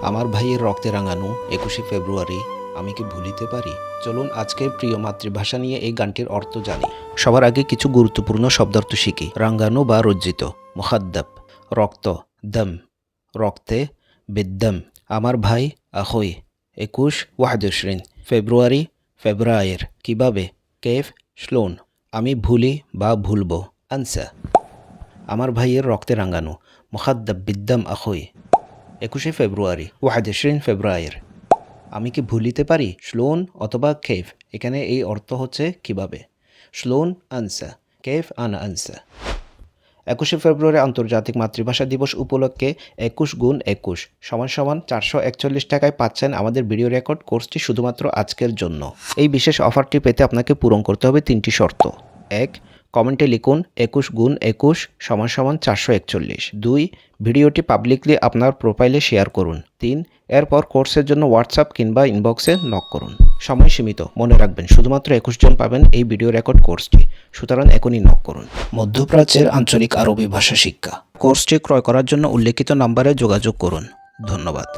আমার ভাইয়ের রক্তে রাঙানো 21শে ফেব্রুয়ারি আমি কি ভুলিতে পারি? চলুন আজকের প্রিয় মাতৃভাষা নিয়ে এই গানটির অর্থ জানি। সবার আগে কিছু গুরুত্বপূর্ণ শব্দার্থ শিখি। রাঙ্গানো বা রজ্জিত, মুখাদ্দাব, রক্ত, দম, রক্তে, বিদ্দম। আমার ভাই, আখই, 21 21 ফেব্রুয়ারি, ফেব্রুয়ারির, কিভাবে, কেফ, শ্লোন, আমি ভুলি বা ভুলবো, আনসা। আমার ভাইয়ের রক্তে রাঙ্গানো, মুখাদ্দাব বিদ্দম আখই, 21শে ফেব্রুয়ারি, 21 ফেব্রুয়ারির, আমি কি ভুলিতে পারি? শ্লোন অথবা কেফ, এখানে এই অর্থ হচ্ছে কিভাবে। শ্লোন আনসা, কেফ আনা আনসা। 21শে ফেব্রুয়ারি আন্তর্জাতিক মাতৃভাষা দিবস উপলক্ষে 21 গুণ 21 = 441 টাকায় পাচ্ছেন আমাদের ভিডিও রেকর্ড কোর্সটি শুধুমাত্র আজকের জন্য। এই বিশেষ অফারটি পেতে আপনাকে পূরণ করতে হবে 3টি শর্ত। 1. কমেন্টে লিখুন 21 গুণ 21 = 441। 2. ভিডিওটি পাবলিকলি আপনার প্রোফাইলে শেয়ার করুন। 3. এরপর কোর্সের জন্য হোয়াটসঅ্যাপ কিংবা ইনবক্সে নক করুন। সময় সীমিত, মনে রাখবেন শুধুমাত্র 21 জন পাবেন এই ভিডিও রেকর্ড কোর্সটি, সুতরাং এখনই নক করুন। মধ্যপ্রাচ্যের আঞ্চলিক আরবি ভাষা শিক্ষা কোর্সটি ক্রয় করার জন্য উল্লেখিত নাম্বারে যোগাযোগ করুন। ধন্যবাদ।